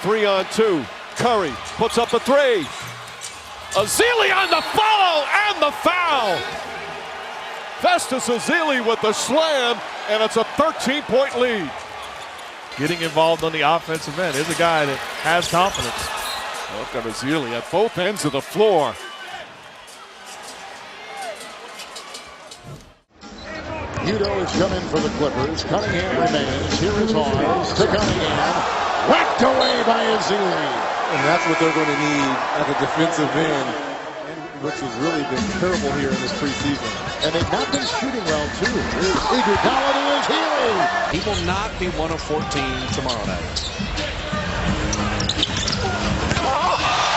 3-on-2. Curry puts up the three. Ezeli on the follow and the foul. Festus Ezeli with the slam, and it's a 13-point lead. Getting involved on the offensive end is a guy that has confidence. Look at Ezeli at both ends of the floor. Udo is coming for the Clippers. Cunningham remains. Here is Hawes to Cunningham. Whacked away by Ezeli. And that's what they're going to need at the defensive end, which has really been terrible here in this preseason. And they've not been shooting well, too. Here's Iguodala to Ezeli. He will not be 1 of 14 tomorrow night.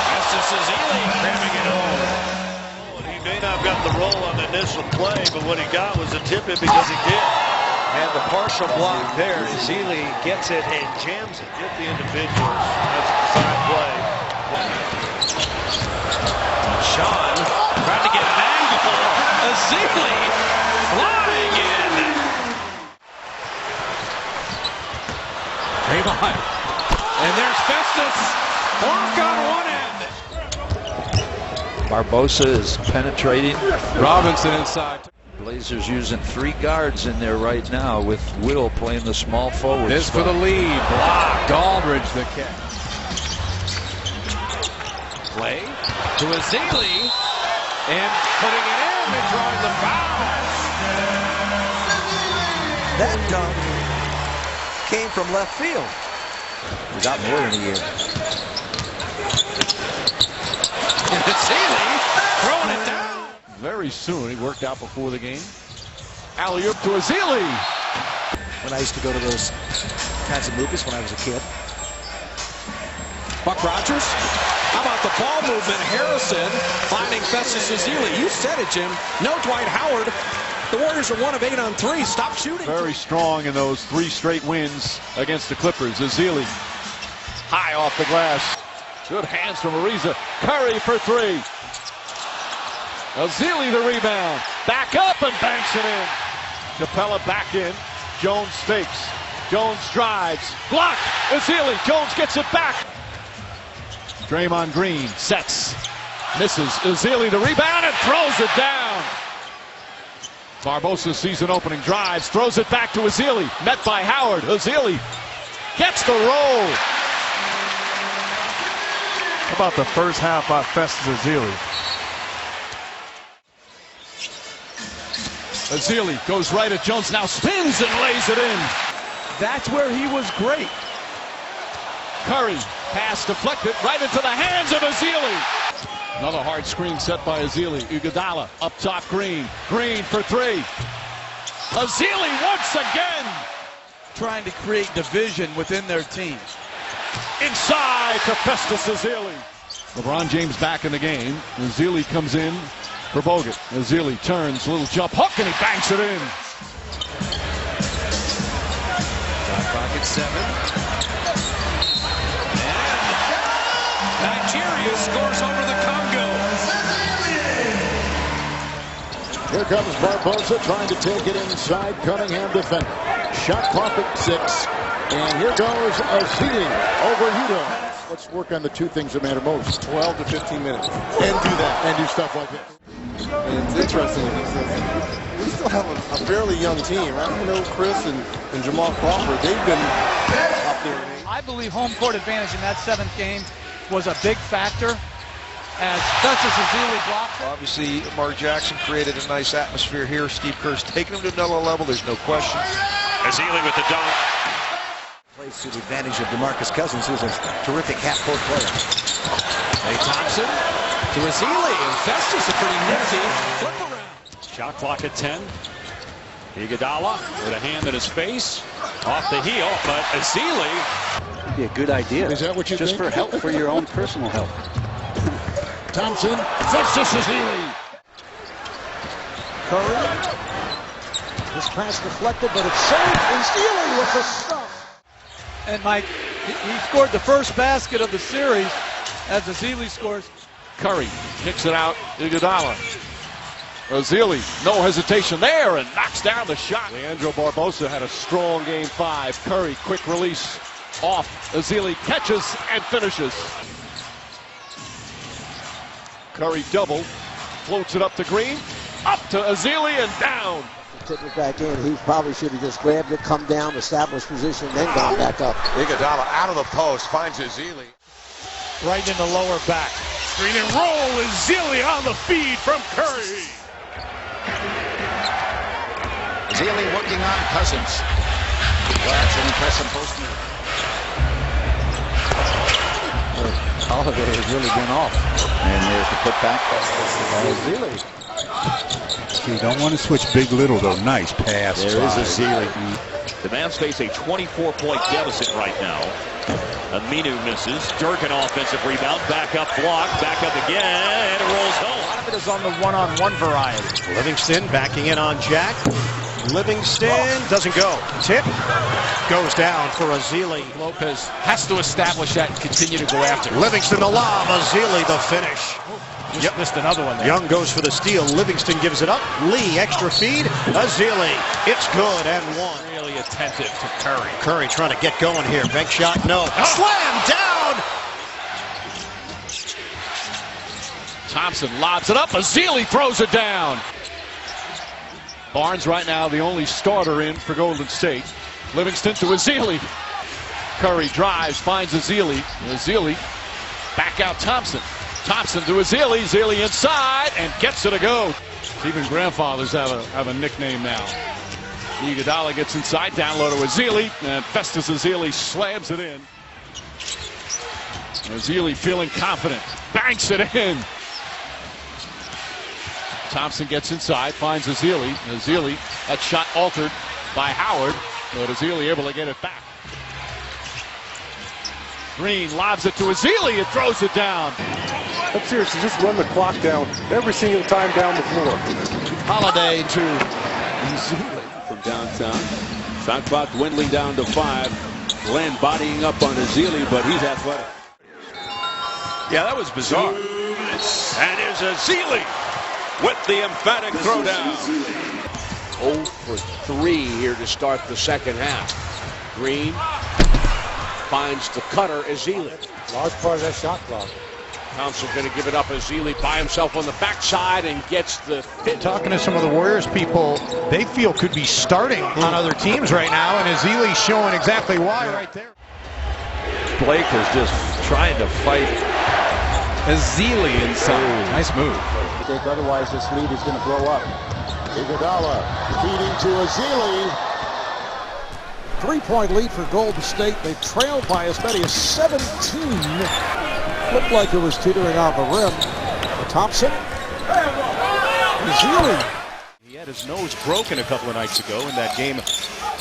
Festus Ezeli cramming it home. He may not have gotten the roll on the initial play, but what he got was a tip-in because he did. And the partial block there, Ezeli gets it and jams it. Get the individuals. That's a side play. Sean trying to get an angle. Ezeli flying in. Draymond. And there's Festus. Block on one end. Barbosa is penetrating. Robinson inside. Blazers using 3 guards in there right now with Will playing the small forward This spot. for the lead. Blocked. Aldridge the catch. Play to Ezeli. And putting it in and drawing the foul. That dunk came from left field. We got more than a year. And Ezeli throwing it down. Very soon. He worked out before the game. Alley-oop to Ezeli. When I used to go to those kinds of movies when I was a kid. Buck Rogers. How about the ball movement? Harrison finding Festus Ezeli. You said it, Jim. No Dwight Howard. The Warriors are 1 of 8 on 3. Stop shooting. Very strong in those 3 straight wins against the Clippers. Ezeli high off the glass. Good hands from Ariza. Curry for 3. Ezeli the rebound. Back up and banks it in. Capella back in. Jones fakes. Jones drives. Blocked. Ezeli. Jones gets it back. Draymond Green sets. Misses. Ezeli the rebound and throws it down. Barbosa sees an opening, drives, throws it back to Ezeli. Met by Howard. Ezeli gets the roll. How about the first half by Festus Ezeli? Ezeli goes right at Jones, now spins and lays it in. That's where he was great. Curry, pass deflected right into the hands of Ezeli. Another hard screen set by Ezeli. Iguodala up top, Green. Green for 3. Ezeli once again. Trying to create division within their team. Inside to Festus Ezeli. LeBron James back in the game. Ezeli comes in for Bogut. Ezeli turns, little jump hook, and he banks it in. Shot clock at 7. And Nigeria scores over the Congo. Here comes Barbosa trying to take it inside. Cunningham defender. Shot clock at 6. And here goes Ezeli over Udo. Let's work on the 2 things that matter most. 12 to 15 minutes. And do that. And do stuff like this. And it's interesting. We still have a fairly young team, right? You know, Chris and Jamal Crawford, they've been up there. I believe home court advantage in that 7th game was a big factor as Festus Ezeli blocked. Obviously, Mark Jackson created a nice atmosphere here. Steve Kerr's taking him to another level. There's no question. Ezeli with the dunk. Plays to the advantage of DeMarcus Cousins, who's a terrific half-court player. Klay Thompson to Ezeli, and Festus a pretty nifty flip around. Shot clock at 10. Iguodala with a hand in his face. Off the heel, but Ezeli. Would be a good idea. Is that what you Just think? for help, for your own personal help. Thompson. Festus Ezeli. Curry. This pass deflected, but it's safe. Ezeli with the stuff. And Mike, he scored the first basket of the series as Ezeli scores. Curry kicks it out. Iguodala. Ezeli, no hesitation there, and knocks down the shot. Leandro Barbosa had a strong game 5. Curry, quick release. Off, Ezeli catches and finishes. Curry double, floats it up to Green, up to Ezeli and down. Took it back in. He probably should have just grabbed it, come down, established position, then gone back up. Iguodala out of the post, finds Ezeli. Right in the lower back. Screen and roll, Ezeli on the feed from Curry. Ezeli working on Cousins. Well, that's an impressive post move. Holiday has really been off. And there's the putback. Ezeli. You don't want to switch big little though. Nice pass. There is Ezeli. The Mavs face a 24-point deficit right now. Aminu misses. Dirk an offensive rebound. Back up block. Back up again. And it rolls home. A lot of it is on the one-on-one variety. Livingston backing in on Jack. Livingston doesn't go. Tip goes down for Ezeli. Lopez has to establish that and continue to go after. Livingston the lob. Ezeli the finish. Just missed another one there. Young goes for the steal. Livingston gives it up. Lee extra feed. Ezeli. It's good and one. Really attentive to Curry. Curry trying to get going here. Bank shot, no. Slam down. Thompson lobs it up. Ezeli throws it down. Barnes right now the only starter in for Golden State. Livingston to Ezeli. Curry drives, finds Ezeli. Ezeli back out Thompson. Thompson to Ezeli. Ezeli inside and gets it to go. Even grandfathers have a nickname now. Iguodala gets inside, down low to Ezeli, and Festus Ezeli slams it in. Ezeli feeling confident, banks it in. Thompson gets inside, finds Ezeli. Ezeli, that shot altered by Howard, but Ezeli able to get it back. Green lobs it to Ezeli, and throws it down. Let's seriously just run the clock down every single time down the floor. Holiday to Ezeli from downtown. Shot clock dwindling down to 5. Glenn bodying up on Ezeli, but he's athletic. Yeah, that was bizarre. And here's Ezeli with the emphatic throwdown. 0 for 3 here to start the second half. Green finds the cutter, Ezeli. Large part of that shot clock. Thompson going to give it up. Ezeli by himself on the backside and gets the hit. Talking to some of the Warriors people, they feel could be starting on other teams right now, and Ezeli's showing exactly why right there. Blake is just trying to fight Ezeli inside. Nice move. Otherwise, this lead is going to blow up. Iguodala feeding to Ezeli. 3-point lead for Golden State. They trailed by as many as 17. Looked like it was teetering on the rim. Thompson. Ezeli. He had his nose broken a couple of nights ago in that game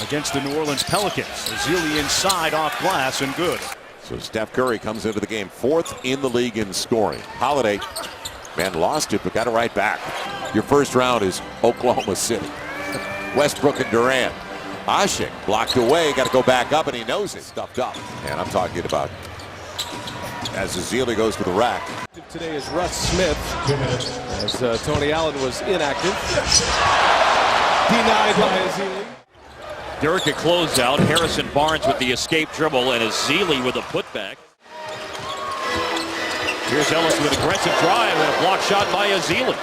against the New Orleans Pelicans. Ezeli inside off glass and good. So Steph Curry comes into the game 4th in the league in scoring. Holiday, man, lost it but got it right back. Your first round is Oklahoma City. Westbrook and Durant. Ashik blocked away, got to go back up, and he knows it. Stuffed up. And I'm talking about as Ezeli goes to the rack. Today is Russ Smith, as Tony Allen was inactive. Denied by Ezeli. Dirk a closeout. Harrison Barnes with the escape dribble, and Ezeli with a putback. Here's Ellis with aggressive drive and a block shot by Ezeli.